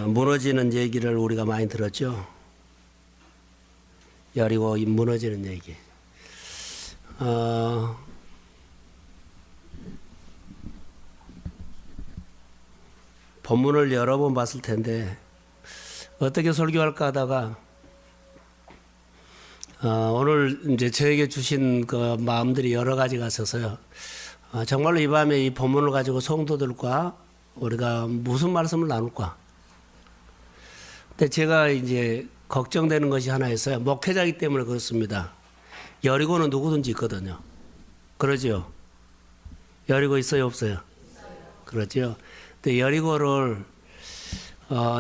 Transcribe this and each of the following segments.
무너지는 얘기를 우리가 많이 들었죠. 여리고 무너지는 얘기. 본문을 여러 번 봤을 텐데 어떻게 설교할까 하다가 오늘 이제 저에게 주신 그 마음들이 여러 가지가 있어서요. 정말로 이 밤에 이 본문을 가지고 성도들과 우리가 무슨 말씀을 나눌까? 근데 제가 이제 걱정되는 것이 하나 있어요. 목회자이기 때문에 그렇습니다. 여리고는 누구든지 있거든요. 그러죠? 여리고 있어요, 없어요? 그렇죠. 근데 여리고를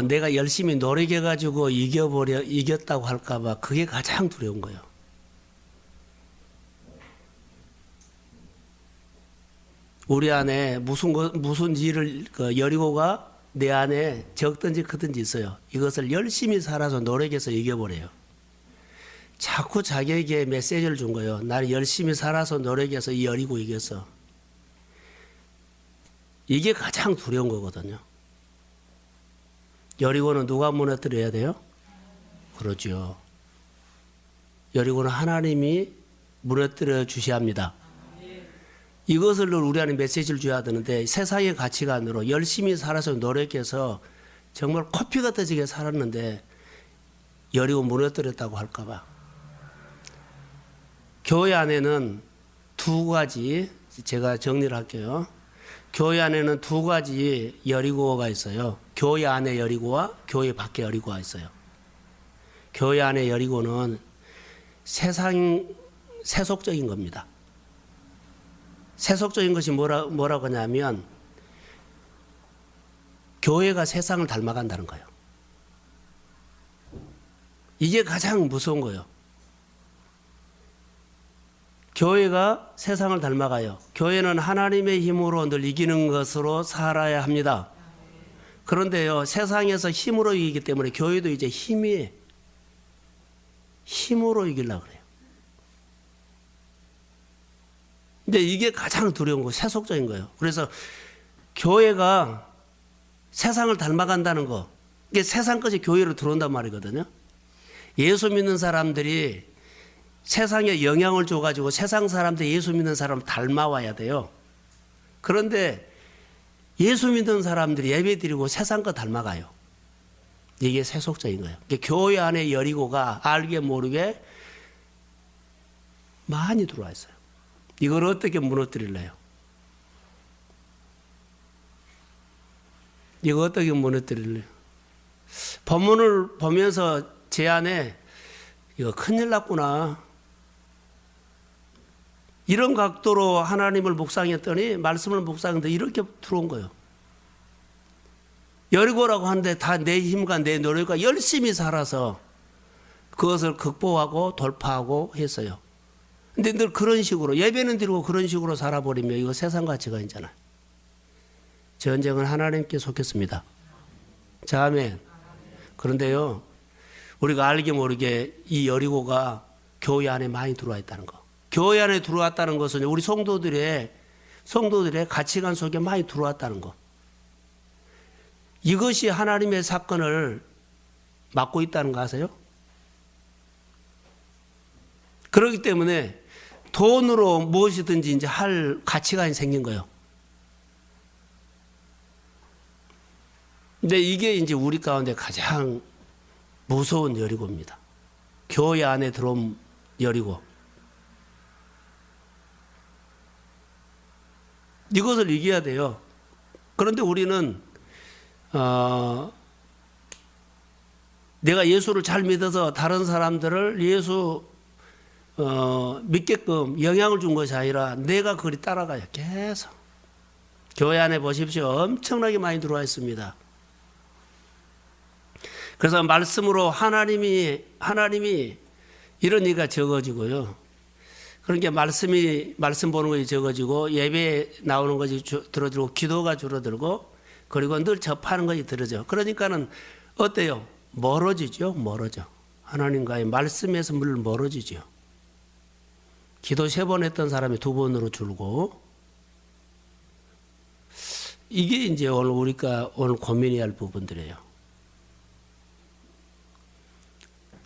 내가 열심히 노력해가지고 이겼다고 할까봐 그게 가장 두려운 거예요. 우리 안에 무슨 일을 여리고가 내 안에 적든지 크든지 있어요. 이것을 열심히 살아서 노력해서 이겨버려요. 자꾸 자기에게 메시지를 준 거예요. 나는 열심히 살아서 노력해서 이 여리고 이겼어. 이게 가장 두려운 거거든요. 여리고는 누가 무너뜨려야 돼요? 그러죠. 여리고는 하나님이 무너뜨려 주셔야 합니다. 이것을 우리 안에 메시지를 줘야 되는데 세상의 가치관으로 열심히 살아서 노력해서 정말 코피가 터지게 살았는데 여리고 무너뜨렸다고 할까 봐. 교회 안에는 두 가지, 제가 정리를 할게요. 교회 안에는 두 가지 여리고가 있어요. 교회 안에 여리고와 교회 밖에 여리고가 있어요. 교회 안에 여리고는 세속적인 겁니다. 세속적인 것이 뭐라고 하냐면 교회가 세상을 닮아간다는 거예요. 이게 가장 무서운 거예요. 교회가 세상을 닮아가요. 교회는 하나님의 힘으로 늘 이기는 것으로 살아야 합니다. 그런데요, 세상에서 힘으로 이기기 때문에 교회도 이제 힘으로 이기려고 그래요. 근데 이게 가장 두려운 거, 세속적인 거예요. 그래서 교회가 세상을 닮아간다는 거, 이게 세상 것이 교회로 들어온단 말이거든요. 예수 믿는 사람들이 세상에 영향을 줘가지고 세상 사람들 예수 믿는 사람을 닮아와야 돼요. 그런데 예수 믿는 사람들이 예배 드리고 세상 거 닮아가요. 이게 세속적인 거예요. 교회 안에 여리고가 알게 모르게 많이 들어와 있어요. 이걸 어떻게 무너뜨릴래요? 이거 어떻게 무너뜨릴래요? 본문을 보면서 제 안에 이거 큰일 났구나. 이런 각도로 하나님을 묵상했더니 말씀을 묵상했는데 이렇게 들어온 거예요. 여리고라고 하는데 다 내 힘과 내 노력과 열심히 살아서 그것을 극복하고 돌파하고 했어요. 근데 늘 그런 식으로 예배는 드리고 그런 식으로 살아버리면 이거 세상 가치가 있잖아요. 전쟁은 하나님께 속했습니다. 자, 아멘. 그런데요, 우리가 알게 모르게 이 여리고가 교회 안에 많이 들어와 있다는 거. 교회 안에 들어왔다는 것은 우리 성도들의 가치관 속에 많이 들어왔다는 거. 이것이 하나님의 사건을 막고 있다는 거 아세요? 그렇기 때문에 돈으로 무엇이든지 이제 할 가치관이 생긴 거예요. 근데 이게 이제 우리 가운데 가장 무서운 여리고입니다. 교회 안에 들어온 여리고. 이것을 이겨야 돼요. 그런데 우리는 내가 예수를 잘 믿어서 다른 사람들을 예수 믿게끔 영향을 준 것이 아니라 내가 그리 따라가요. 계속. 교회 안에 보십시오. 엄청나게 많이 들어와 있습니다. 그래서 말씀으로 하나님이 이런 얘기가 적어지고요. 그러니까 말씀 보는 것이 적어지고 예배에 나오는 것이 줄어들고 기도가 줄어들고 그리고 늘 접하는 것이 들어져. 그러니까는 어때요? 멀어지죠. 멀어져. 하나님과의 말씀에서 물 멀어지죠. 기도 3번 했던 사람이 2번으로 줄고 이게 이제 오늘 우리가 오늘 고민해야 할 부분들이에요.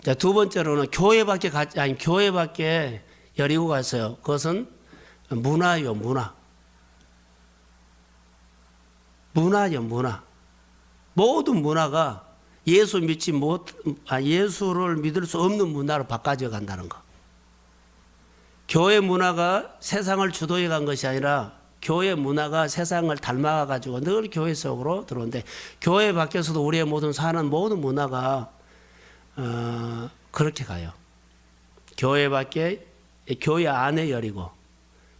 자, 두 번째로는 교회밖에 여리고 갔어요. 그것은 문화요, 문화. 문화요, 문화. 모든 문화가 예수를 믿을 수 없는 문화로 바꿔져 간다는 거. 교회 문화가 세상을 주도해 간 것이 아니라 교회 문화가 세상을 닮아가 가지고 늘 교회 속으로 들어오는데, 교회 밖에서도 우리의 모든 사는 모든 문화가 그렇게 가요. 교회 안에 여리고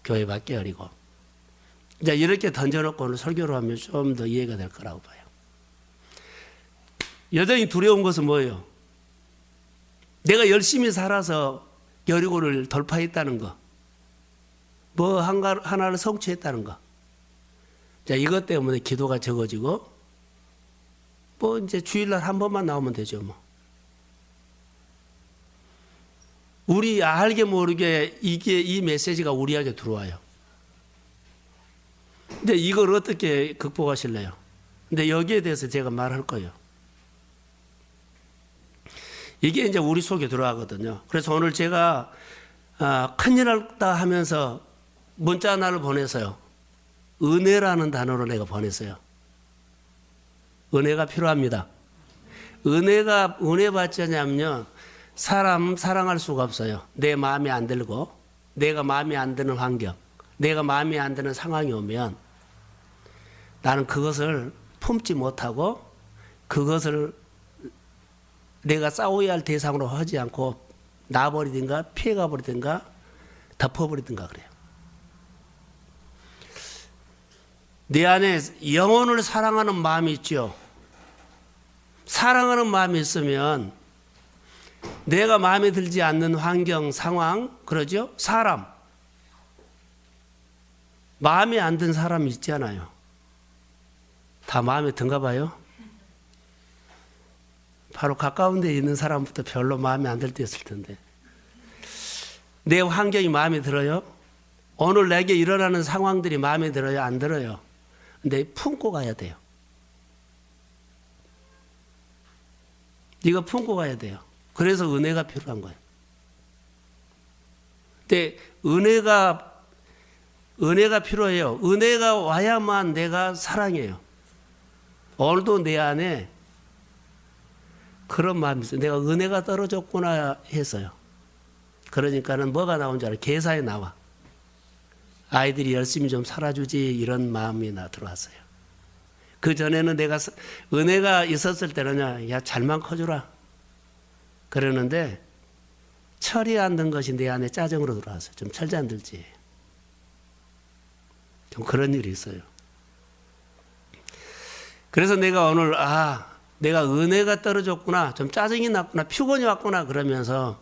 교회 밖에 여리고. 이제 이렇게 던져놓고 오늘 설교를 하면 좀 더 이해가 될 거라고 봐요. 여전히 두려운 것은 뭐예요? 내가 열심히 살아서 여리고를 돌파했다는 거, 뭐 하나를 성취했다는 거. 자, 이것 때문에 기도가 적어지고, 뭐 이제 주일날 한 번만 나오면 되죠, 뭐. 우리 알게 모르게 이 메시지가 우리에게 들어와요. 근데 이걸 어떻게 극복하실래요? 근데 여기에 대해서 제가 말할 거예요. 이게 이제 우리 속에 들어가거든요. 그래서 오늘 제가 큰일 났다 하면서 문자 하나를 보내서요. 은혜라는 단어로 내가 보냈어요. 은혜가 필요합니다. 은혜 받지 않으면요, 사람 사랑할 수가 없어요. 내 마음에 안 들고, 내가 마음에 안 드는 환경, 내가 마음에 안 드는 상황이 오면 나는 그것을 품지 못하고, 그것을 내가 싸워야 할 대상으로 하지 않고 놔버리든가 피해가 버리든가 덮어버리든가 그래요. 내 안에 영혼을 사랑하는 마음이 있죠. 사랑하는 마음이 있으면 내가 마음에 들지 않는 환경, 상황, 그러죠? 사람, 마음에 안 든 사람이 있잖아요. 다 마음에 든가 봐요. 바로 가까운 데 있는 사람부터 별로 마음에 안 들 때였을 텐데. 내 환경이 마음에 들어요? 오늘 내게 일어나는 상황들이 마음에 들어요? 안 들어요? 근데 품고 가야 돼요. 이거 품고 가야 돼요. 그래서 은혜가 필요한 거예요. 근데 은혜가 필요해요. 은혜가 와야만 내가 사랑해요. 오늘도 내 안에 그런 마음이 있어요. 내가 은혜가 떨어졌구나 해서요. 그러니까는 뭐가 나온 줄 알아요? 계사에 나와. 아이들이 열심히 좀 살아주지, 이런 마음이 들어왔어요. 그 전에는 내가 은혜가 있었을 때는요, 야, 잘만 커주라 그러는데, 철이 안 든 것이 내 안에 짜증으로 들어왔어요. 좀 철이 안 들지. 좀 그런 일이 있어요. 그래서 내가 오늘 내가 은혜가 떨어졌구나, 좀 짜증이 났구나, 피곤이 왔구나 그러면서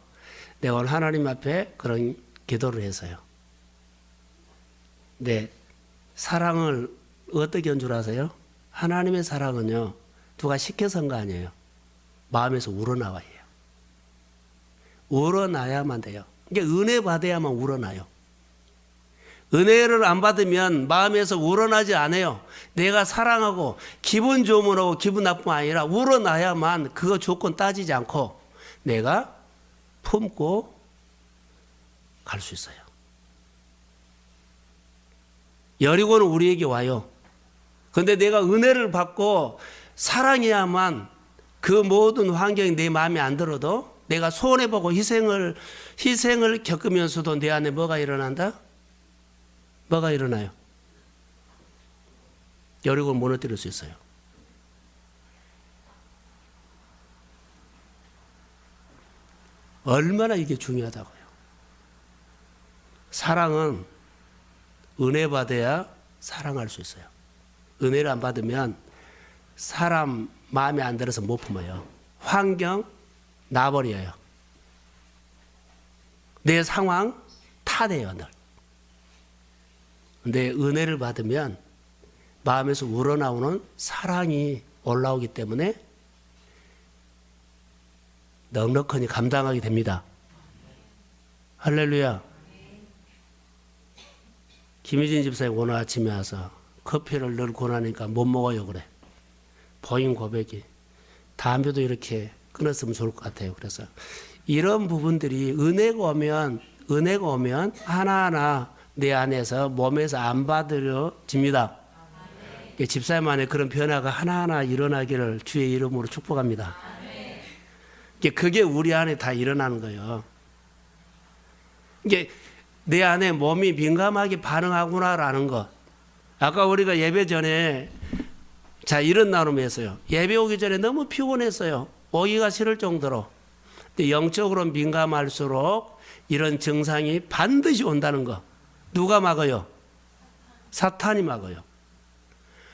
내가 오늘 하나님 앞에 그런 기도를 해서요. 네, 사랑을 어떻게 한 줄 아세요? 하나님의 사랑은요, 누가 시켜서 한 거 아니에요. 마음에서 우러나와야 해요. 우러나야만 돼요. 이게 은혜 받아야만 우러나요. 은혜를 안 받으면 마음에서 우러나지 않아요. 내가 사랑하고 기분 좋으면 하고 기분 나쁘면 아니라 우러나야만, 그거 조건 따지지 않고 내가 품고 갈 수 있어요. 여리고는 우리에게 와요. 그런데 내가 은혜를 받고 사랑해야만 그 모든 환경이 내 마음에 안 들어도, 내가 손해보고 희생을 겪으면서도 내 안에 뭐가 일어난다? 뭐가 일어나요? 여리고를 무너뜨릴 수 있어요. 얼마나 이게 중요하다고요. 사랑은 은혜 받아야 사랑할 수 있어요. 은혜를 안 받으면 사람 마음에 안 들어서 못 품어요. 환경 놔버려요. 내 상황 타대요, 늘. 근데 은혜를 받으면 마음에서 우러나오는 사랑이 올라오기 때문에 넉넉하니 감당하게 됩니다. 할렐루야. 김희진 집사님 오늘 아침에 와서 커피를 늘 권하니까 못 먹어요 그래. 본인 고백이. 담배도 이렇게 끊었으면 좋을 것 같아요. 그래서 이런 부분들이 은혜가 오면 하나하나 내 안에서 몸에서 안 받아들여집니다. 집사님 안에 그런 변화가 하나하나 일어나기를 주의 이름으로 축복합니다. 그게 우리 안에 다 일어나는 거예요. 이게 내 안에 몸이 민감하게 반응하구나라는 것. 아까 우리가 예배 전에 이런 나눔했어요. 예배 오기 전에 너무 피곤했어요. 오기가 싫을 정도로. 근데 영적으로 민감할수록 이런 증상이 반드시 온다는 거. 누가 막아요? 사탄이 막아요.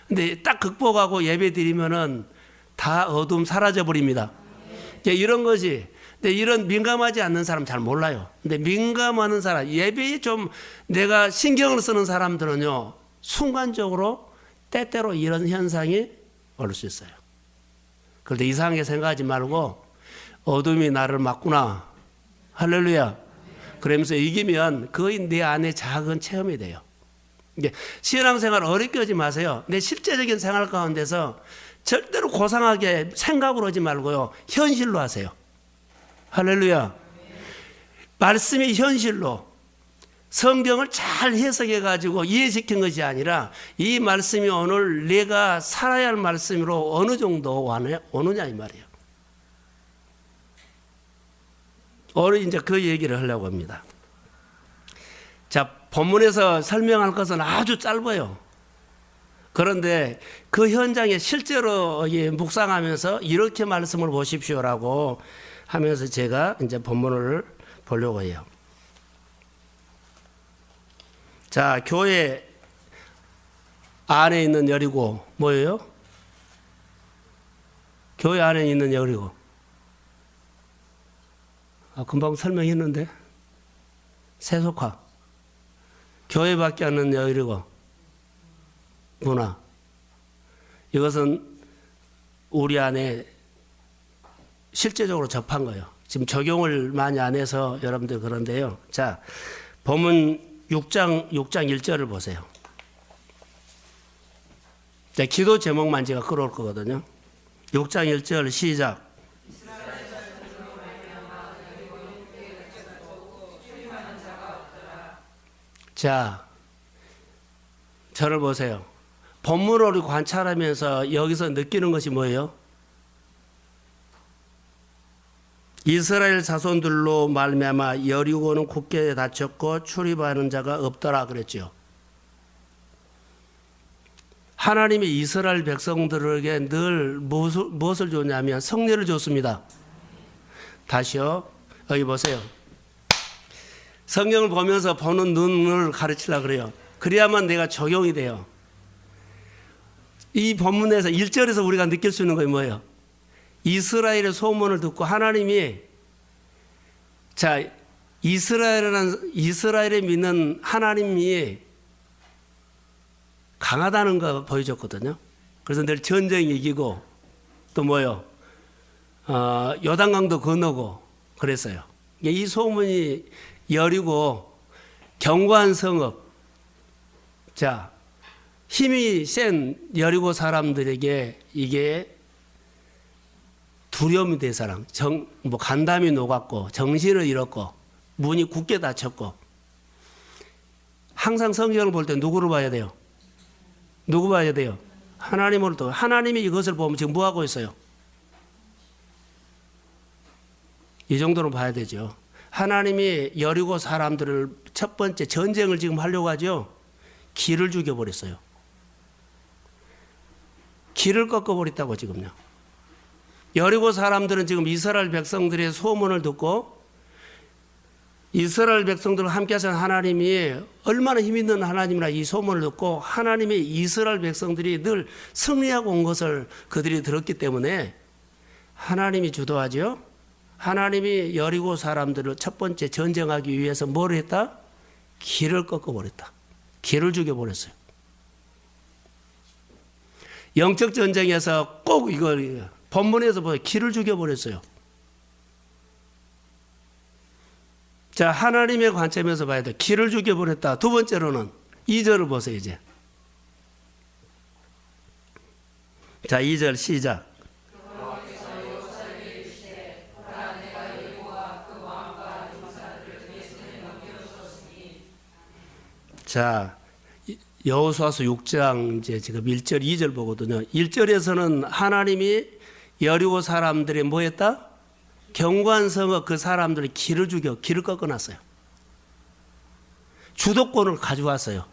근데 딱 극복하고 예배 드리면은 다 어둠 사라져 버립니다. 이런 것이. 근데 이런 민감하지 않는 사람 잘 몰라요. 근데 민감하는 사람, 예배에 좀 내가 신경을 쓰는 사람들은요, 순간적으로 때때로 이런 현상이 올 수 있어요. 그런데 이상하게 생각하지 말고 어둠이 나를 막구나. 할렐루야. 그러면서 이기면 거의 내 안에 작은 체험이 돼요. 신앙생활 어렵게 하지 마세요. 내 실제적인 생활 가운데서 절대로 고상하게 생각으로 하지 말고요. 현실로 하세요. 할렐루야. 말씀이 현실로 성경을 잘 해석해 가지고 이해시킨 것이 아니라 이 말씀이 오늘 내가 살아야 할 말씀으로 어느 정도 오느냐 이 말이에요. 오늘 이제 그 얘기를 하려고 합니다. 자, 본문에서 설명할 것은 아주 짧아요. 그런데 그 현장에 실제로 묵상하면서 이렇게 말씀을 보십시오라고 하면서 제가 이제 본문을 보려고 해요. 자, 교회 안에 있는 여리고 뭐예요? 교회 안에 있는 여리고. 금방 설명했는데. 세속화. 교회 밖에 없는 여리고. 문화. 이것은 우리 안에 실제적으로 접한 거예요. 지금 적용을 많이 안 해서 여러분들 그런데요. 자, 본문 6장 1절을 보세요. 자, 기도 제목만 제가 끌어올 거거든요. 6장 1절 시작. 자, 저를 보세요. 본문을 우리 관찰하면서 여기서 느끼는 것이 뭐예요? 이스라엘 자손들로 말미암아 여리고는 굳게 닫혔고 출입하는 자가 없더라 그랬죠. 하나님이 이스라엘 백성들에게 늘 무엇을 줬냐면 성례를 줬습니다. 다시요. 여기 보세요. 성경을 보면서 보는 눈을 가르치려고 그래요. 그래야만 내가 적용이 돼요. 이 본문에서 1절에서 우리가 느낄 수 있는 게 뭐예요? 이스라엘의 소문을 듣고 하나님이 이스라엘에 믿는 하나님이 강하다는 거 보여줬거든요. 그래서 늘 전쟁 이기고 또 뭐요? 요단강도 건너고 그랬어요. 이 소문이 여리고 견고한 성읍. 자, 힘이 센 여리고 사람들에게 이게 두려움이 된 사람, 간담이 녹았고, 정신을 잃었고, 문이 굳게 닫혔고, 항상 성경을 볼 때 누구를 봐야 돼요? 누구 봐야 돼요? 하나님을 또, 하나님이 이것을 보면 지금 뭐 하고 있어요? 이 정도는 봐야 되죠. 하나님이 여리고 사람들을 첫 번째 전쟁을 지금 하려고 하죠? 길을 죽여버렸어요. 길을 꺾어버렸다고 지금요. 여리고 사람들은 지금 이스라엘 백성들의 소문을 듣고 이스라엘 백성들과 함께 하신 하나님이 얼마나 힘 있는 하나님이라 이 소문을 듣고 하나님이 이스라엘 백성들이 늘 승리하고 온 것을 그들이 들었기 때문에 하나님이 주도하죠. 하나님이 여리고 사람들을 첫 번째 전쟁하기 위해서 뭘 했다? 길을 꺾어버렸다. 길을 죽여버렸어요. 영적 전쟁에서 꼭 이걸 본문에서 보여 길을 죽여버렸어요. 자, 하나님의 관점에서 봐야 돼. 길을 죽여버렸다. 두 번째로는 2절을 보세요, 이제. 자, 2절 시작. 자, 여호수아서 6장 이제 지금 1절, 2절 보거든요. 1절에서는 하나님이 여리고 사람들이 뭐 했다? 경관성어 그 사람들이 길을 꺾어놨어요. 주도권을 가져왔어요.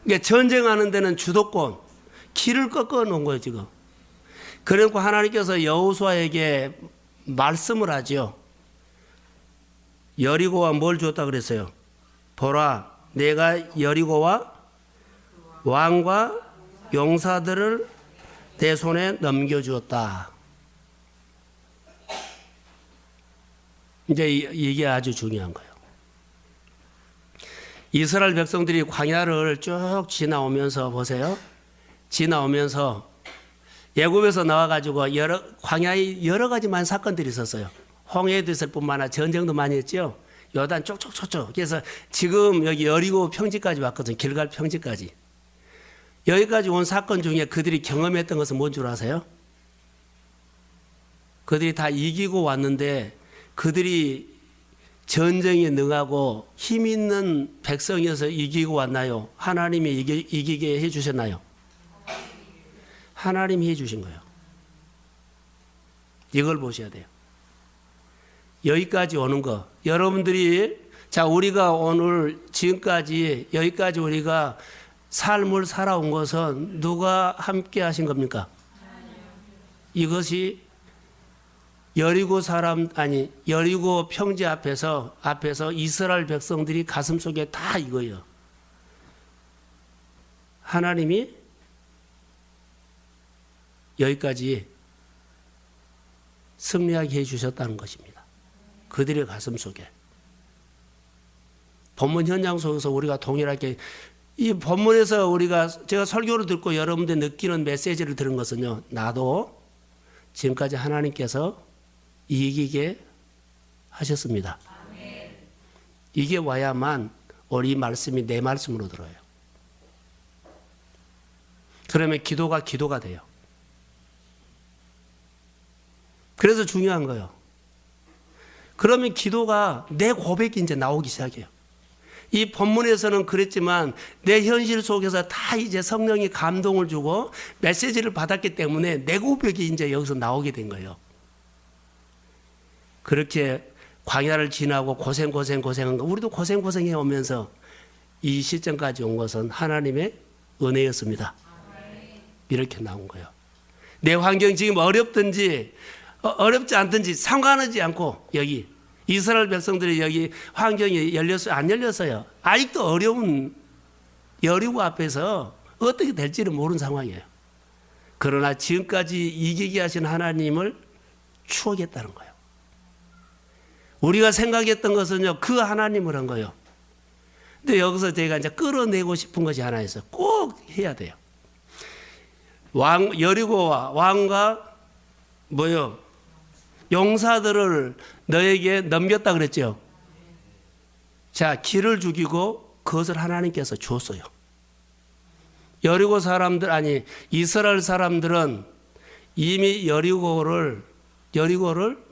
그러니까 전쟁하는 데는 주도권, 길을 꺾어놓은 거예요, 지금. 그리고 하나님께서 여호수아에게 말씀을 하죠. 여리고와 뭘 줬다 그랬어요? 보라, 내가 여리고와 왕과 용사들을 내 손에 넘겨주었다. 이제 이게 아주 중요한 거예요. 이스라엘 백성들이 광야를 쭉 지나오면서 보세요. 지나오면서 애굽에서 나와가지고 광야에 여러 가지 많은 사건들이 있었어요. 홍해도 있을 뿐만 아니라 전쟁도 많이 했죠. 요단 쪽쪽쪽쪽. 그래서 지금 여기 여리고 평지까지 왔거든요. 길갈 평지까지. 여기까지 온 사건 중에 그들이 경험했던 것은 뭔 줄 아세요? 그들이 다 이기고 왔는데 그들이 전쟁에 능하고 힘 있는 백성이어서 이기고 왔나요? 하나님이 이기게 해주셨나요? 하나님이 해주신 거예요. 이걸 보셔야 돼요. 여기까지 오는 거. 여러분들이 자 우리가 오늘 지금까지 여기까지 우리가 삶을 살아온 것은 누가 함께 하신 겁니까? 이것이 여리고 평지 앞에서 이스라엘 백성들이 가슴 속에 다 이거예요. 하나님이 여기까지 승리하게 해주셨다는 것입니다. 그들의 가슴 속에. 본문 현장 속에서 우리가 동일하게 이 본문에서 제가 설교를 듣고 여러분들 느끼는 메시지를 들은 것은요. 나도 지금까지 하나님께서 이기게 하셨습니다. 이게 와야만 우리 말씀이 내 말씀으로 들어요. 그러면 기도가 돼요. 그래서 중요한 거예요. 그러면 기도가 내 고백이 이제 나오기 시작해요. 이 본문에서는 그랬지만 내 현실 속에서 다 이제 성령이 감동을 주고 메시지를 받았기 때문에 내 고백이 이제 여기서 나오게 된 거예요. 그렇게 광야를 지나고 고생한 거 우리도 고생해 오면서 이 시점까지 온 것은 하나님의 은혜였습니다. 이렇게 나온 거예요. 내 환경이 지금 어렵든지 어렵지 않든지 상관하지 않고 여기 이스라엘 백성들이 여기 환경이 열렸어요? 안 열렸어요? 아직도 어려운 여리고 앞에서 어떻게 될지를 모르는 상황이에요. 그러나 지금까지 이기게 하신 하나님을 추억했다는 거예요. 우리가 생각했던 것은요, 그 하나님을 한 거예요. 근데 여기서 제가 이제 끌어내고 싶은 것이 하나 있어요. 꼭 해야 돼요. 여리고와 왕과 용사들을 너에게 넘겼다 그랬죠. 자, 길을 죽이고 그것을 하나님께서 줬어요. 이스라엘 사람들은 이미 여리고를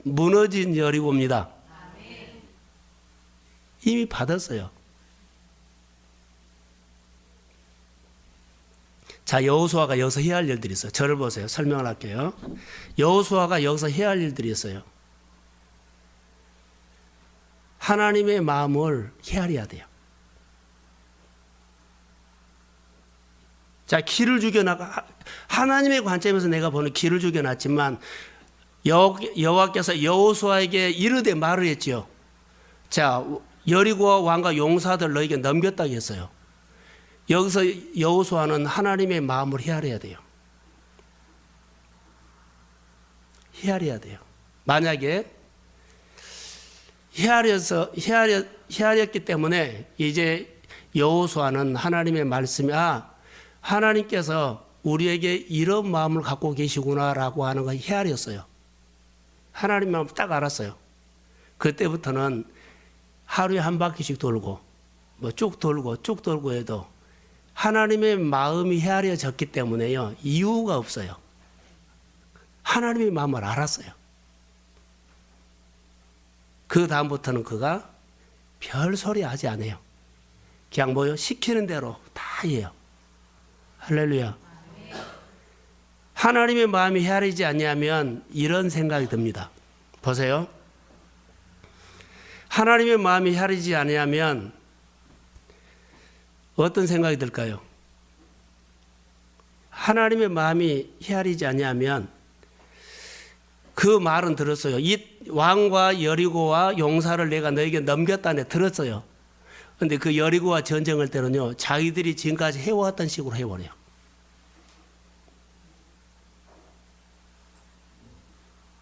무너진 여리고입니다. 이미 받았어요. 자, 여호수아가 여기서 해야 할 일들이 있어요. 저를 보세요. 설명을 할게요. 여호수아가 여기서 해야 할 일들이 있어요. 하나님의 마음을 헤아려야 돼요. 자, 길을 죽여나가 하나님의 관점에서 내가 보는 길을 죽여놨지만 여호와께서 여호수아에게 이르되 말을 했지요. 자, 여리고와 왕과 용사들 너에게 넘겼다고 했어요. 여기서 여호수아는 하나님의 마음을 헤아려야 돼요. 헤아려야 돼요. 만약에 헤아렸기 때문에 이제 여호수아는 하나님의 말씀이 하나님께서 우리에게 이런 마음을 갖고 계시구나라고 하는 걸 헤아렸어요. 하나님 마음을 딱 알았어요. 그때부터는 하루에 한 바퀴씩 돌고 쭉 돌고 해도 하나님의 마음이 헤아려졌기 때문에요. 이유가 없어요. 하나님의 마음을 알았어요. 그 다음부터는 그가 별 소리 하지 않아요. 그냥 뭐요? 시키는 대로 다 해요. 할렐루야. 하나님의 마음이 헤아리지 않냐면 이런 생각이 듭니다. 보세요. 하나님의 마음이 헤아리지 않냐면 어떤 생각이 들까요? 하나님의 마음이 헤아리지 않냐면 그 말은 들었어요. 이 왕과 여리고와 용사를 내가 너에게 넘겼다네 들었어요. 그런데 그 여리고와 전쟁할 때는요, 자기들이 지금까지 해왔던 식으로 해버려요.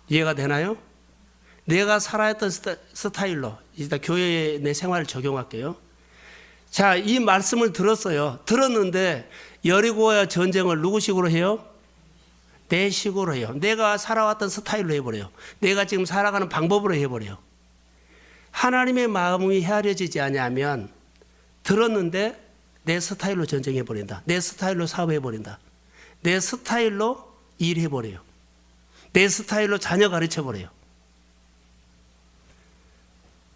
이해가 되나요? 내가 살아왔던 스타일로 일단 교회에 내 생활을 적용할게요. 자, 이 말씀을 들었어요. 들었는데 여리고와 전쟁을 누구 식으로 해요? 내 식으로 해요. 내가 살아왔던 스타일로 해버려요. 내가 지금 살아가는 방법으로 해버려요. 하나님의 마음이 헤아려지지 않으면 들었는데 내 스타일로 전쟁해버린다. 내 스타일로 사업해버린다. 내 스타일로 일해버려요. 내 스타일로 자녀 가르쳐버려요.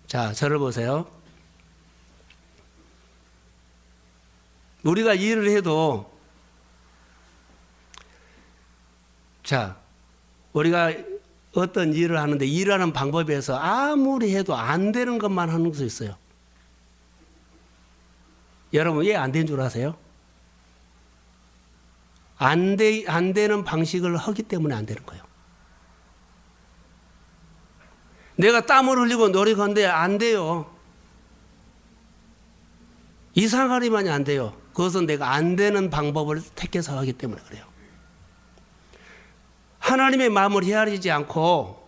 자, 저를 보세요. 우리가 일을 해도 자, 우리가 어떤 일을 하는데 일하는 방법에서 아무리 해도 안 되는 것만 하는 것이 있어요. 여러분 왜 안 된 줄 아세요? 안 되는 방식을 하기 때문에 안 되는 거예요. 내가 땀을 흘리고 노력하는데 안 돼요. 이상하리만이 안 돼요. 그것은 내가 안 되는 방법을 택해서 하기 때문에 그래요. 하나님의 마음을 헤아리지 않고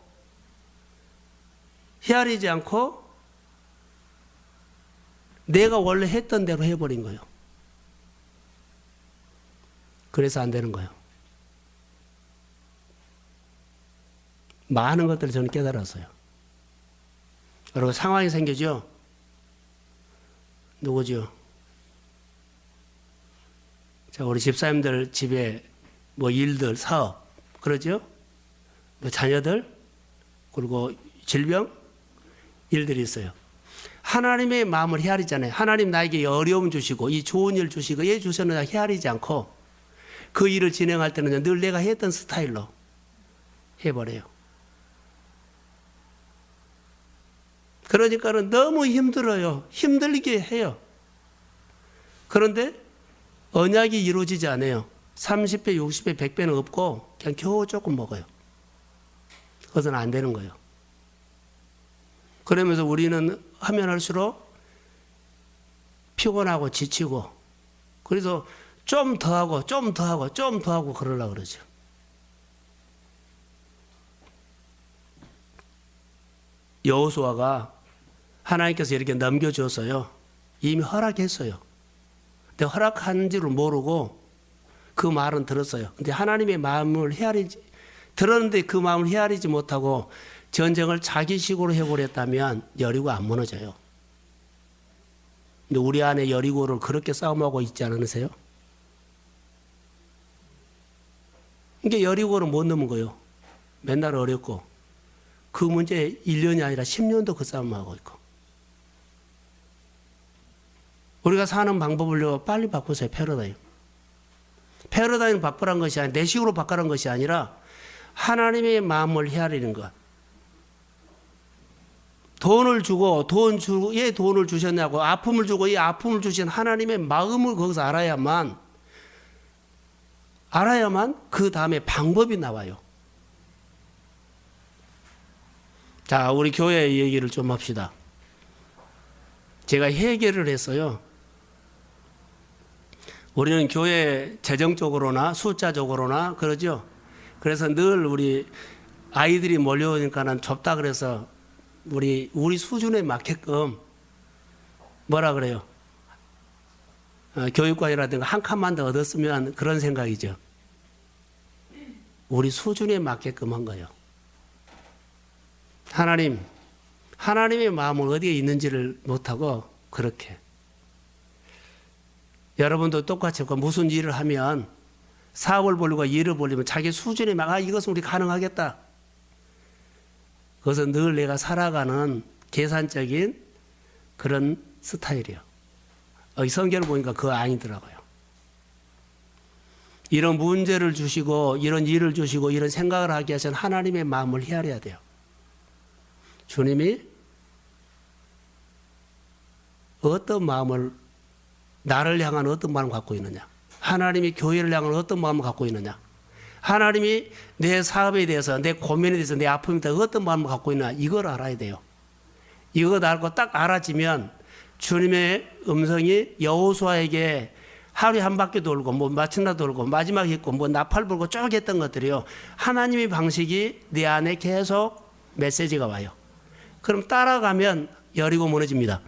내가 원래 했던 대로 해버린 거예요. 그래서 안 되는 거예요. 많은 것들을 저는 깨달았어요. 여러분 상황이 생기죠? 누구죠? 자, 우리 집사님들 집에 뭐 일들, 사업, 그러죠? 뭐 자녀들, 그리고 질병, 일들이 있어요. 하나님의 마음을 헤아리잖아요. 하나님 나에게 어려움 주시고 이 좋은 일 주시고 얘 주셨는데 헤아리지 않고 그 일을 진행할 때는 늘 내가 했던 스타일로 해버려요. 그러니까는 너무 힘들어요. 힘들게 해요. 그런데 언약이 이루어지지 않아요. 30배, 60배, 100배는 없고 그냥 겨우 조금 먹어요. 그것은 안 되는 거예요. 그러면서 우리는 하면 할수록 피곤하고 지치고 그래서 좀 더 하고 좀 더 하고 좀 더 하고 그러려고 그러죠. 여호수아가 하나님께서 이렇게 넘겨줬어요. 이미 허락했어요. 근데 허락한 줄을 모르고 그 말은 들었어요. 근데 하나님의 마음을 들었는데 그 마음을 헤아리지 못하고 전쟁을 자기식으로 해버렸다면 여리고 안 무너져요. 근데 우리 안에 여리고를 그렇게 싸움하고 있지 않으세요? 이게 여리고를 못 넘은 거예요. 맨날 어렵고 그 문제 1년이 아니라 10년도 그 싸움하고 있고. 우리가 사는 방법을요 빨리 바꾸세요. 패러다임. 패러다임을 바꾸라는 것이 아니라 내 식으로 바꾸라는 것이 아니라 하나님의 마음을 헤아리는 것. 돈을 주고 얘 돈을 주셨냐고 아픔을 주고 이 아픔을 주신 하나님의 마음을 거기서 알아야만 그 다음에 방법이 나와요. 자, 우리 교회 얘기를 좀 합시다. 제가 회개를 했어요. 우리는 교회 재정적으로나 숫자적으로나 그러죠. 그래서 늘 우리 아이들이 몰려오니까는 좁다 그래서 우리 수준에 맞게끔 뭐라 그래요? 교육관이라든가 한 칸만 더 얻었으면 그런 생각이죠. 우리 수준에 맞게끔 한 거예요. 하나님의 마음은 어디에 있는지를 못하고 그렇게. 여러분도 똑같이 무슨 일을 하면 사업을 벌리고 일을 벌리면 자기 수준에 이것은 우리 가능하겠다. 그것은 늘 내가 살아가는 계산적인 그런 스타일이에요. 이 성경을 보니까 그거 아니더라고요. 이런 문제를 주시고 이런 일을 주시고 이런 생각을 하게 하신 하나님의 마음을 헤아려야 돼요. 주님이 어떤 마음을, 나를 향한 어떤 마음을 갖고 있느냐, 하나님이 교회를 향한 어떤 마음을 갖고 있느냐, 하나님이 내 사업에 대해서, 내 고민에 대해서, 내 아픔에 대해서 어떤 마음을 갖고 있느냐, 이걸 알아야 돼요. 이거 알고 딱 알아지면 주님의 음성이 여호수아에게 하루에 한 바퀴 돌고 뭐 마침나 돌고 마지막에 있고 뭐 나팔 불고 쭉 했던 것들이요, 하나님의 방식이 내 안에 계속 메시지가 와요. 그럼 따라가면 여리고 무너집니다.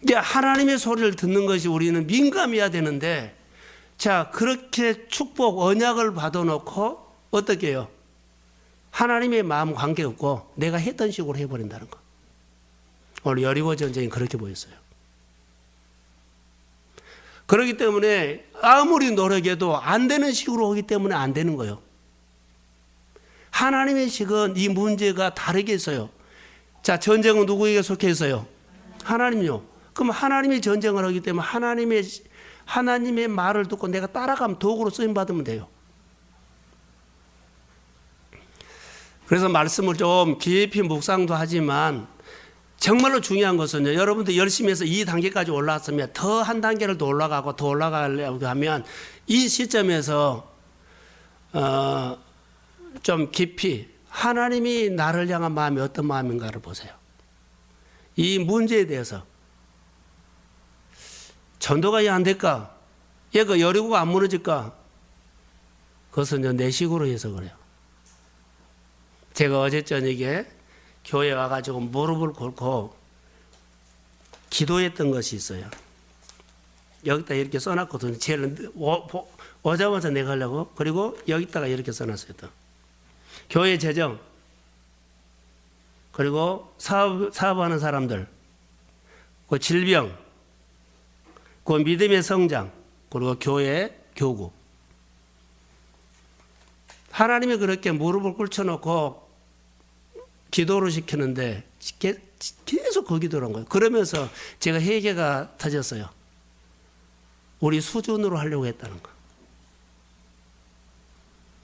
이제 하나님의 소리를 듣는 것이 우리는 민감해야 되는데, 자, 그렇게 축복 언약을 받아놓고 어떻게 해요? 하나님의 마음 관계없고 내가 했던 식으로 해버린다는 거. 오늘 여리고 전쟁이 그렇게 보였어요. 그렇기 때문에 아무리 노력해도 안 되는 식으로 오기 때문에 안 되는 거예요. 하나님의 식은 이 문제가 다르게 있어요. 자, 전쟁은 누구에게 속해 있어요? 하나님요. 그럼 하나님이 전쟁을 하기 때문에 하나님의 말을 듣고 내가 따라가면 도구로 쓰임받으면 돼요. 그래서 말씀을 좀 깊이 묵상도 하지만 정말로 중요한 것은요, 여러분들 열심히 해서 이 단계까지 올라왔으면 더 한 단계를 더 올라가고 더 올라가려고 하면 이 시점에서 좀 깊이 하나님이 나를 향한 마음이 어떤 마음인가를 보세요. 이 문제에 대해서 전도가 왜 안 될까? 얘가 여리고가 안 무너질까? 그것은 내 식으로 해서 그래요. 제가 어제 저녁에 교회에 와가지고 무릎을 꿇고 기도했던 것이 있어요. 여기다 이렇게 써놨거든요. 제일 오자마자 내가 하려고. 그리고 여기다가 이렇게 써놨어요. 또. 교회 재정, 그리고 사업하는 사람들, 그 질병, 그 믿음의 성장, 그리고 교회 교구. 하나님이 그렇게 무릎을 꿇혀놓고 기도를 시키는데 계속 그 기도를 한 거예요. 그러면서 제가 회개가 터졌어요. 우리 수준으로 하려고 했다는 거.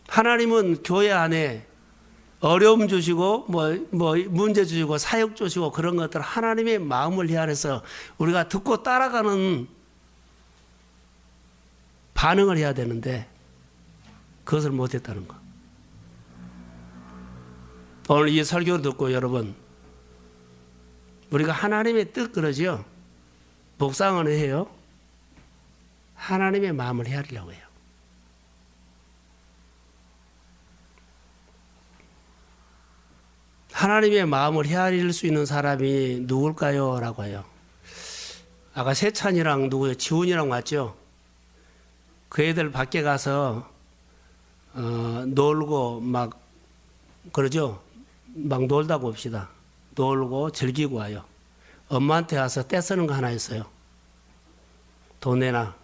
하나님은 교회 안에 어려움 주시고 뭐 문제 주시고 사역 주시고 그런 것들 하나님의 마음을 헤아려서 우리가 듣고 따라가는 반응을 해야 되는데 그것을 못했다는 거. 오늘 이 설교를 듣고 여러분, 우리가 하나님의 뜻 그러죠? 묵상을 해요. 하나님의 마음을 헤아리려고 해요. 하나님의 마음을 헤아릴 수 있는 사람이 누굴까요? 라고 해요. 아까 세찬이랑 누구요? 지훈이랑 왔죠? 그 애들 밖에 가서 놀고 막 그러죠? 막 놀다 봅시다. 놀고 즐기고 와요. 엄마한테 와서 떼쓰는 거 하나 있어요. 돈 내놔.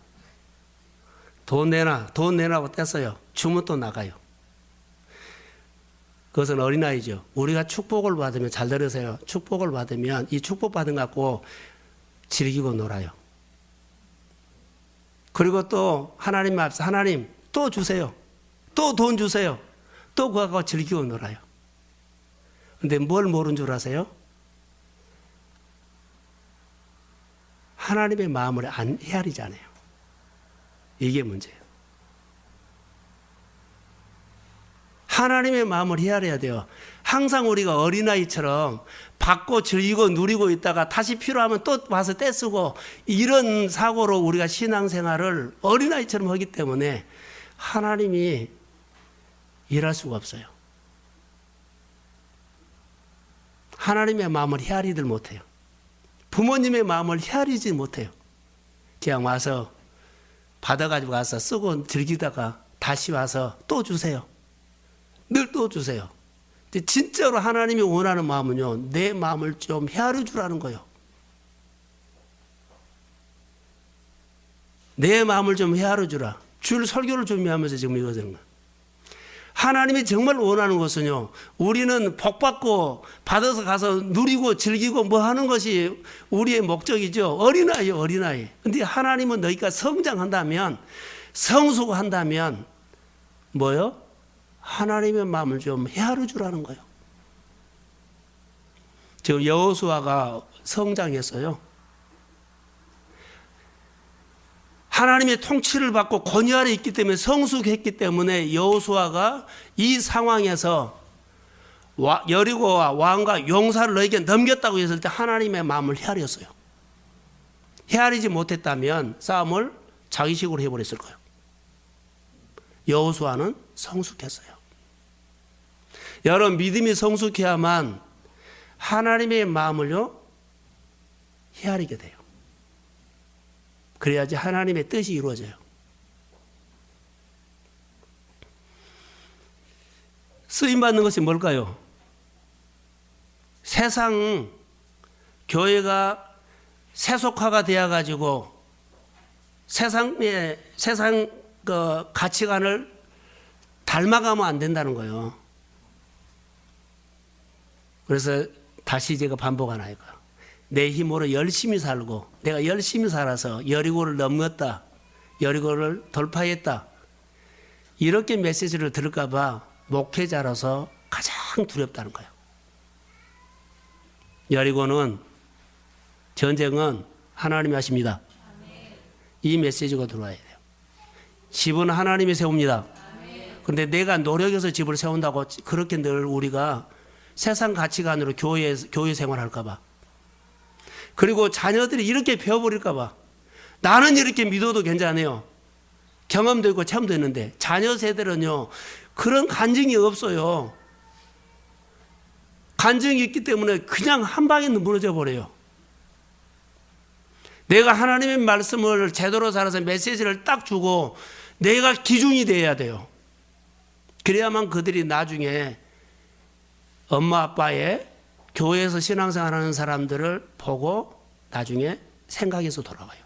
돈 내놔. 돈 내놔고 떼써요. 주면 또 나가요. 그것은 어린아이죠. 우리가 축복을 받으면, 잘 들으세요. 축복을 받으면 이 축복받은 거 갖고 즐기고 놀아요. 그리고 또 하나님 앞에서 하나님 또 주세요. 또 돈 주세요. 또 그거 갖고 즐기고 놀아요. 근데 뭘 모르는 줄 아세요? 하나님의 마음을 안 헤아리잖아요. 이게 문제예요. 하나님의 마음을 헤아려야 돼요. 항상 우리가 어린아이처럼 받고 즐기고 누리고 있다가 다시 필요하면 또 와서 떼쓰고 이런 사고로 우리가 신앙생활을 어린아이처럼 하기 때문에 하나님이 일할 수가 없어요. 하나님의 마음을 헤아리들 못해요. 부모님의 마음을 헤아리지 못해요. 그냥 와서 받아가지고 와서 쓰고 즐기다가 다시 와서 또 주세요. 늘 또 주세요. 근데 진짜로 하나님이 원하는 마음은요, 내 마음을 좀 헤아려 주라는 거예요. 내 마음을 좀 헤아려 주라. 주일 설교를 준비하면서 지금 이거 되는 거예요. 하나님이 정말 원하는 것은요, 우리는 복받고 받아서 가서 누리고 즐기고 뭐 하는 것이 우리의 목적이죠. 어린아이요, 어린아이. 근데 하나님은 너희가 성장한다면, 성숙한다면, 뭐요? 하나님의 마음을 좀 헤아려 주라는 거예요. 지금 여호수아가 성장했어요. 하나님의 통치를 받고 권위 아래 있기 때문에 성숙했기 때문에 여호수아가 이 상황에서 여리고와 왕과 용사를 너에게 넘겼다고 했을 때 하나님의 마음을 헤아렸어요. 헤아리지 못했다면 싸움을 자기식으로 해버렸을 거예요. 여호수아는 성숙했어요. 여러분, 믿음이 성숙해야만 하나님의 마음을요 헤아리게 돼요. 그래야지 하나님의 뜻이 이루어져요. 쓰임받는 것이 뭘까요? 세상 교회가 세속화가 되어가지고 세상 그 가치관을 닮아가면 안 된다는 거예요. 그래서 다시 제가 반복하나요? 내 힘으로 열심히 살고 내가 열심히 살아서 여리고를 넘겼다, 여리고를 돌파했다, 이렇게 메시지를 들을까 봐 목회자라서 가장 두렵다는 거예요. 여리고는, 전쟁은 하나님이 하십니다. 이 메시지가 들어와야 돼요. 집은 하나님이 세웁니다. 그런데 내가 노력해서 집을 세운다고 그렇게 늘 우리가 세상 가치관으로 교회 생활할까 봐, 그리고 자녀들이 이렇게 배워버릴까 봐, 나는 이렇게 믿어도 괜찮아요. 경험도 있고 체험도 있는데 자녀 세대는요 그런 간증이 없어요. 간증이 있기 때문에 그냥 한 방에 무너져 버려요. 내가 하나님의 말씀을 제대로 살아서 메시지를 딱 주고 내가 기준이 돼야 돼요. 그래야만 그들이 나중에 엄마 아빠의 교회에서 신앙생활하는 사람들을 보고 나중에 생각해서 돌아와요.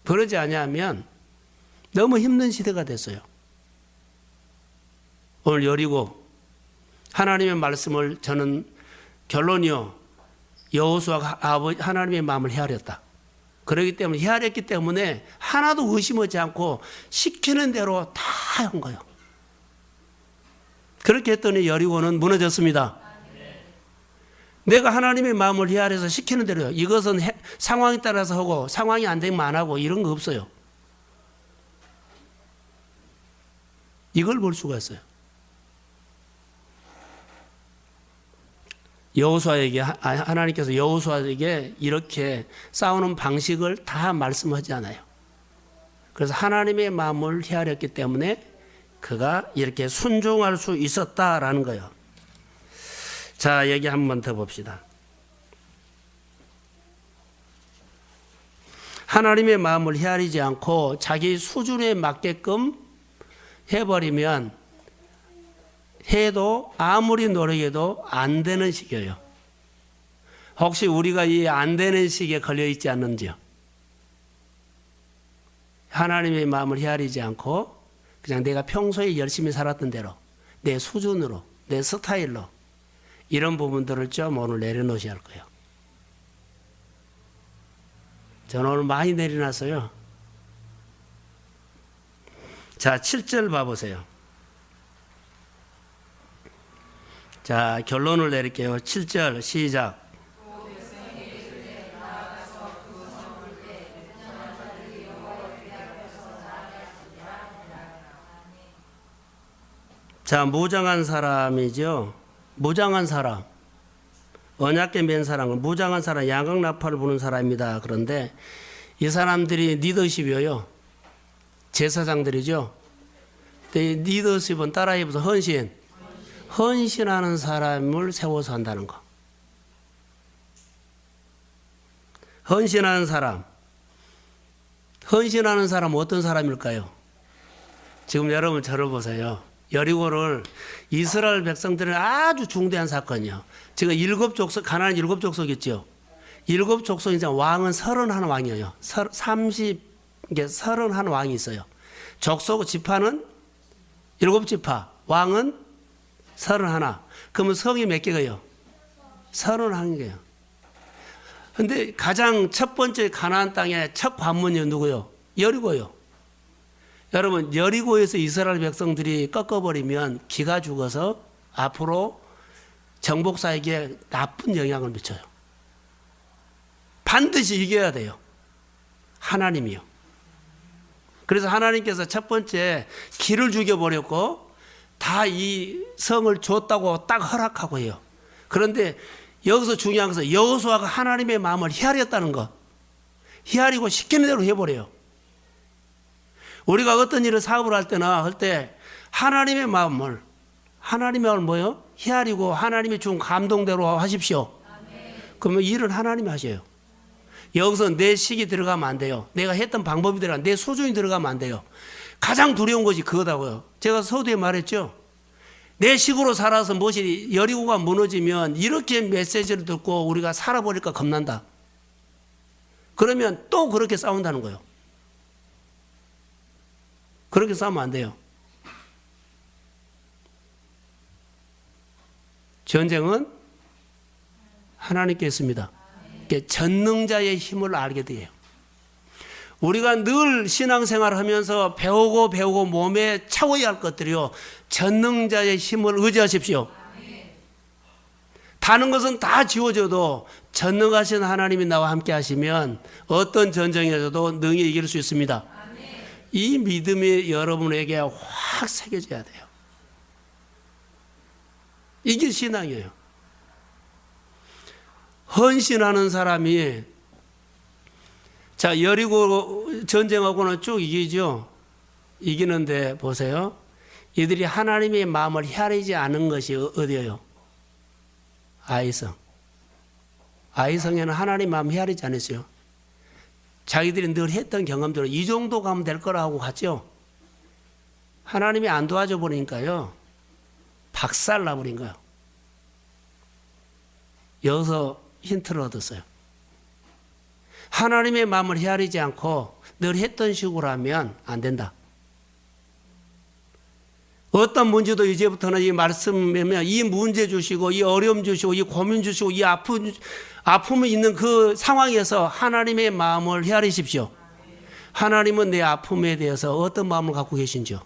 그러지 않으면 너무 힘든 시대가 됐어요. 오늘 여리고 하나님의 말씀을 저는 결론이요, 여호수아가 하나님의 마음을 헤아렸다. 그렇기 때문에 헤아렸기 때문에 하나도 의심하지 않고 시키는 대로 다 한 거예요. 그렇게 했더니 여리고는 무너졌습니다. 내가 하나님의 마음을 헤아려서 시키는 대로요. 이것은 상황에 따라서 하고 상황이 안 되면 안 하고 이런 거 없어요. 이걸 볼 수가 있어요. 여호수아에게 하나님께서 여호수아에게 이렇게 싸우는 방식을 다 말씀하지 않아요. 그래서 하나님의 마음을 헤아렸기 때문에 그가 이렇게 순종할 수 있었다라는 거예요. 자, 얘기 한 번 더 봅시다. 하나님의 마음을 헤아리지 않고 자기 수준에 맞게끔 해버리면 해도 아무리 노력해도 안 되는 식이에요. 혹시 우리가 이 안 되는 식에 걸려 있지 않는지요? 하나님의 마음을 헤아리지 않고 그냥 내가 평소에 열심히 살았던 대로 내 수준으로 내 스타일로 이런 부분들을 좀 오늘 내려놓으셔야 할 거예요. 저는 오늘 많이 내려놨어요. 자, 7절 봐보세요. 자, 결론을 내릴게요. 7절 시작. 자, 무장한 사람이죠. 무장한 사람, 언약궤 맨 사람은 무장한 사람, 양각나팔을 부는 사람입니다. 그런데 이 사람들이 리더십이에요. 제사장들이죠. 근데 리더십은 따라해보세요. 헌신하는 사람을 세워서 한다는 거. 헌신하는 사람은 어떤 사람일까요? 지금 여러분 저를 보세요. 여리고를 이스라엘 백성들은 아주 중대한 사건이요. 지금 가나안 7족속 있죠. 7족속 이제 왕은 31왕이에요. 31왕이 있어요. 족속 지파는 7지파. 왕은 31. 그러면 성이 몇 개가요? 31개요. 근데 가장 첫 번째 가나안 땅의 첫 관문이 누구요? 여리고요. 여러분, 여리고에서 이스라엘 백성들이 꺾어버리면 기가 죽어서 앞으로 정복사에게 나쁜 영향을 미쳐요. 반드시 이겨야 돼요. 하나님이요. 그래서 하나님께서 첫 번째 길을 죽여버렸고 다 이 성을 줬다고 딱 허락하고 해요. 그런데 여기서 중요한 것은 여호수아가 하나님의 마음을 헤아렸다는 것. 헤아리고 시키는 대로 해버려요. 우리가 어떤 일을 사업을 할 때나 할 때 하나님의 마음을 뭐요? 헤아리고 하나님이 준 감동대로 하십시오. 그러면 일은 하나님이 하셔요. 여기서 내 식이 들어가면 안 돼요. 내가 했던 방법이 들어가면 내 소중이 들어가면 안 돼요. 가장 두려운 것이 그거다고요. 제가 서두에 말했죠. 내 식으로 살아서 무엇이 여리고가 무너지면 이렇게 메시지를 듣고 우리가 살아버릴까 겁난다. 그러면 또 그렇게 싸운다는 거예요. 그렇게 싸우면 안 돼요. 전쟁은 하나님께 있습니다. 전능자의 힘을 알게 돼요. 우리가 늘 신앙생활을 하면서 배우고 몸에 차워야 할 것들이요. 전능자의 힘을 의지하십시오. 다른 것은 다 지워져도 전능하신 하나님이 나와 함께 하시면 어떤 전쟁에서도 능히 이길 수 있습니다. 이 믿음이 여러분에게 확 새겨져야 돼요. 이게 신앙이에요. 헌신하는 사람이 자 여리고 전쟁하고는 쭉 이기죠. 이기는데 보세요. 이들이 하나님의 마음을 헤아리지 않은 것이 어디예요? 아이성. 아이성에는 하나님 마음 헤아리지 않았어요. 자기들이 늘 했던 경험대로 이 정도 가면 될 거라고 갔죠. 하나님이 안 도와줘 버리니까요. 박살 나버린 거예요. 여기서 힌트를 얻었어요. 하나님의 마음을 헤아리지 않고 늘 했던 식으로 하면 안 된다. 어떤 문제도 이제부터는 이 말씀이면 이 문제 주시고 이 어려움 주시고 이 고민 주시고 이 아픔이 있는 그 상황에서 하나님의 마음을 헤아리십시오. 하나님은 내 아픔에 대해서 어떤 마음을 갖고 계신지요?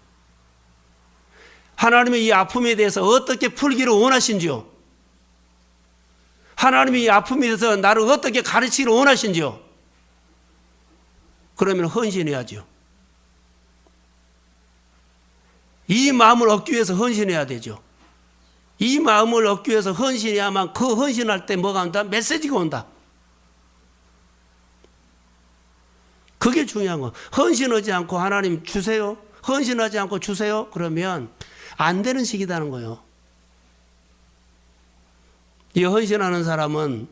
하나님의 이 아픔에 대해서 어떻게 풀기를 원하신지요? 하나님이 이 아픔에 대해서 나를 어떻게 가르치기를 원하신지요? 그러면 헌신해야죠. 이 마음을 얻기 위해서 헌신해야 되죠. 이 마음을 얻기 위해서 헌신해야만 그 헌신할 때 뭐가 온다? 메시지가 온다. 그게 중요한 거. 헌신하지 않고 하나님 주세요. 헌신하지 않고 주세요. 그러면 안 되는 식이라는 거예요. 이 헌신하는 사람은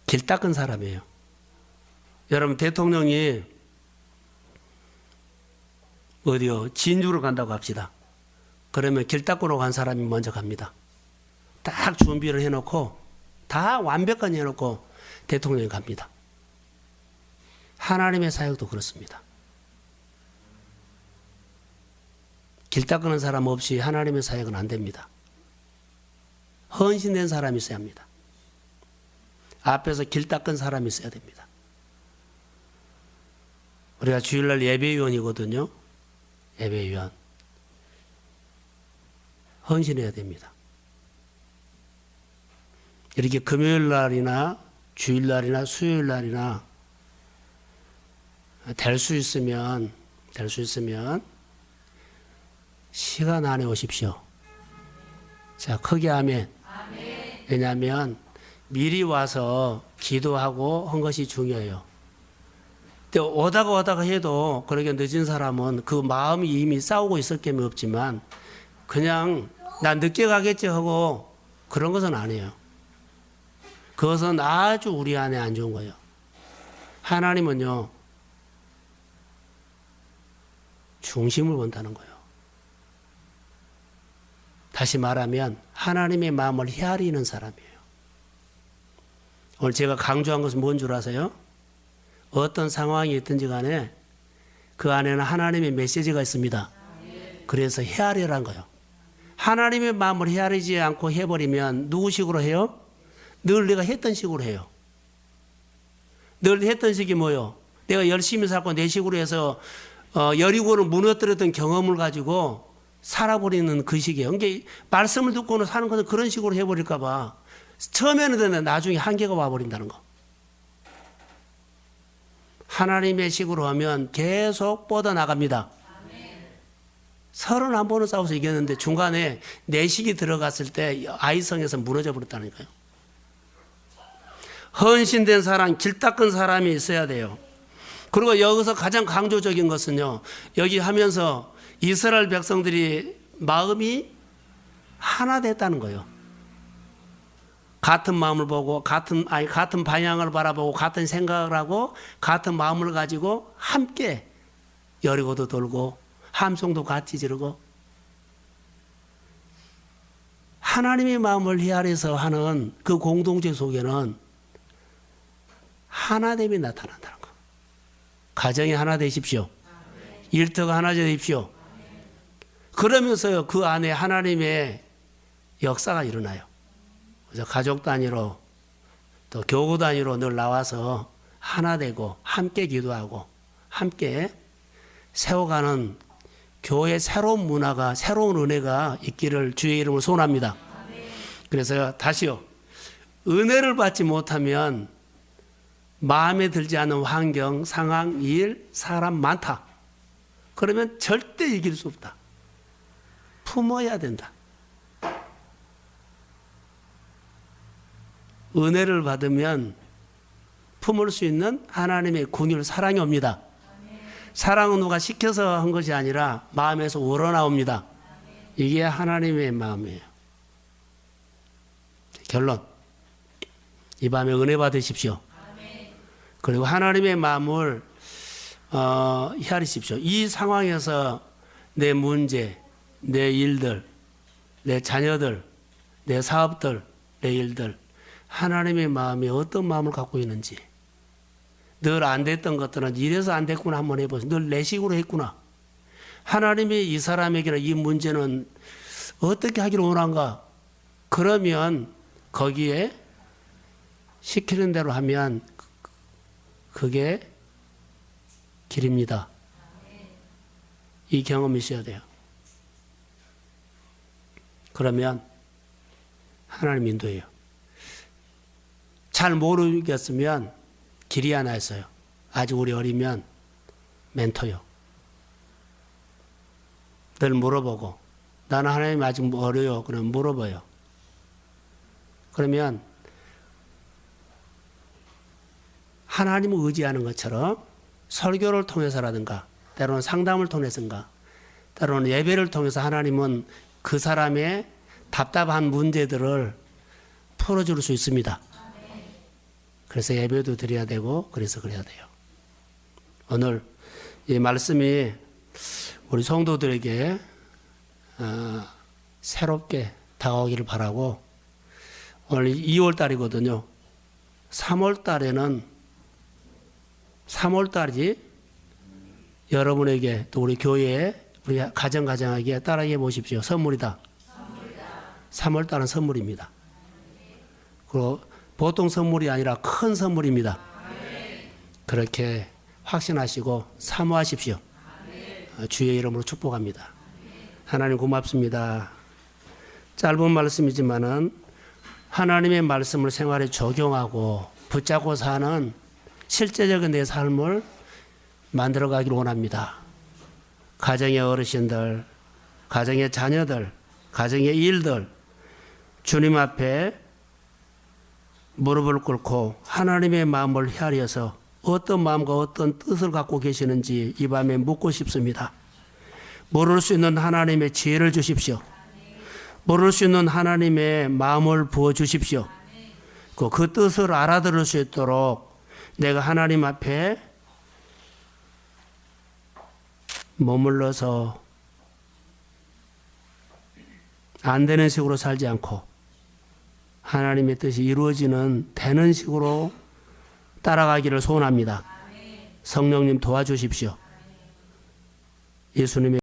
길 닦은 사람이에요. 여러분 대통령이 어디요? 진주로 간다고 합시다. 그러면 길 닦으러 간 사람이 먼저 갑니다. 딱 준비를 해놓고 다 완벽하게 해놓고 대통령이 갑니다. 하나님의 사역도 그렇습니다. 길 닦는 사람 없이 하나님의 사역은 안 됩니다. 헌신된 사람이 있어야 합니다. 앞에서 길 닦은 사람이 있어야 됩니다. 우리가 주일날 예배위원이거든요. 예배위원. 헌신해야 됩니다. 이렇게 금요일날이나 주일날이나 수요일날이나 될 수 있으면 시간 안에 오십시오. 자, 크게 아멘. 왜냐하면 미리 와서 기도하고 한 것이 중요해요. 근데 오다가 해도 그렇게 늦은 사람은 그 마음이 이미 싸우고 있을 게임이 없지만 그냥 나 늦게 가겠지 하고 그런 것은 아니에요. 그것은 아주 우리 안에 안 좋은 거예요. 하나님은요, 중심을 본다는 거예요. 다시 말하면 하나님의 마음을 헤아리는 사람이에요. 오늘 제가 강조한 것은 뭔 줄 아세요? 어떤 상황이 있든지 간에 그 안에는 하나님의 메시지가 있습니다. 그래서 헤아리라는 거예요. 하나님의 마음을 헤아리지 않고 해버리면 누구 식으로 해요? 늘 내가 했던 식으로 해요. 늘 했던 식이 뭐예요? 내가 열심히 살고 내 식으로 해서 여리고를 무너뜨렸던 경험을 가지고 살아버리는 그 식이에요. 그러니까 말씀을 듣고는 사는 것은 그런 식으로 해버릴까 봐 처음에는 되는데 나중에 한계가 와버린다는 거. 하나님의 식으로 하면 계속 뻗어나갑니다. 31번을 싸워서 이겼는데 중간에 내 식이 들어갔을 때 아이성에서 무너져 버렸다니까요. 헌신된 사람, 길 닦은 사람이 있어야 돼요. 그리고 여기서 가장 강조적인 것은요, 여기 하면서 이스라엘 백성들이 마음이 하나 됐다는 거예요. 같은 마음을 보고, 같은 방향을 바라보고, 같은 생각을 하고, 같은 마음을 가지고 함께 여리고도 돌고, 함성도 같이 지르고, 하나님의 마음을 헤아려서 하는 그 공동체 속에는 하나됨이 나타난다는 거. 가정이 하나 되십시오. 일터가 하나 되십시오. 그러면서 그 안에 하나님의 역사가 일어나요. 그래서 가족 단위로 또 교구 단위로 늘 나와서 하나 되고 함께 기도하고 함께 세워가는 교회의 새로운 문화가, 새로운 은혜가 있기를 주의 이름으로 소원합니다. 그래서 다시요. 은혜를 받지 못하면 마음에 들지 않는 환경, 상황, 일, 사람 많다. 그러면 절대 이길 수 없다. 품어야 된다. 은혜를 받으면 품을 수 있는 하나님의 긍휼, 사랑이 옵니다. 사랑은 누가 시켜서 한 것이 아니라 마음에서 우러나옵니다. 이게 하나님의 마음이에요. 결론. 이 밤에 은혜 받으십시오. 그리고 하나님의 마음을 헤아리십시오. 이 상황에서 내 문제, 내 일들, 내 자녀들, 내 사업들, 내 일들, 하나님의 마음이 어떤 마음을 갖고 있는지, 늘 안 됐던 것들은 이래서 안 됐구나 한번 해보세요. 늘 내 식으로 했구나. 하나님이 이 사람에게는 이 문제는 어떻게 하기를 원한가? 그러면 거기에 시키는 대로 하면 그게 길입니다. 이 경험이 있어야 돼요. 그러면 하나님 인도해요. 잘 모르겠으면 길이 하나 있어요. 아직 우리 어리면 멘토요. 늘 물어보고, 나는 하나님 아직 어려요. 그러면 물어봐요. 그러면 하나님을 의지하는 것처럼 설교를 통해서라든가, 때로는 상담을 통해서인가, 때로는 예배를 통해서 하나님은 그 사람의 답답한 문제들을 풀어줄 수 있습니다. 그래서 예배도 드려야 되고, 그래서 그래야 돼요. 오늘 이 말씀이 우리 성도들에게 새롭게 다가오기를 바라고, 오늘 2월 달이거든요. 3월 달이 여러분에게 또 우리 교회에 우리 가정에게 따라해 보십시오. 선물이다. 3월 달은 선물입니다. 그리고 보통 선물이 아니라 큰 선물입니다. 그렇게 확신하시고 사모하십시오. 주의 이름으로 축복합니다. 하나님 고맙습니다. 짧은 말씀이지만은 하나님의 말씀을 생활에 적용하고 붙잡고 사는 실제적인 내 삶을 만들어가기를 원합니다. 가정의 어르신들, 가정의 자녀들, 가정의 일들, 주님 앞에 무릎을 꿇고 하나님의 마음을 헤아려서 어떤 마음과 어떤 뜻을 갖고 계시는지 이 밤에 묻고 싶습니다. 모를 수 있는 하나님의 지혜를 주십시오. 모를 수 있는 하나님의 마음을 부어주십시오. 그 뜻을 알아들을 수 있도록 내가 하나님 앞에 머물러서 안 되는 식으로 살지 않고 하나님의 뜻이 이루어지는 되는 식으로 따라가기를 소원합니다. 성령님 도와주십시오. 예수님의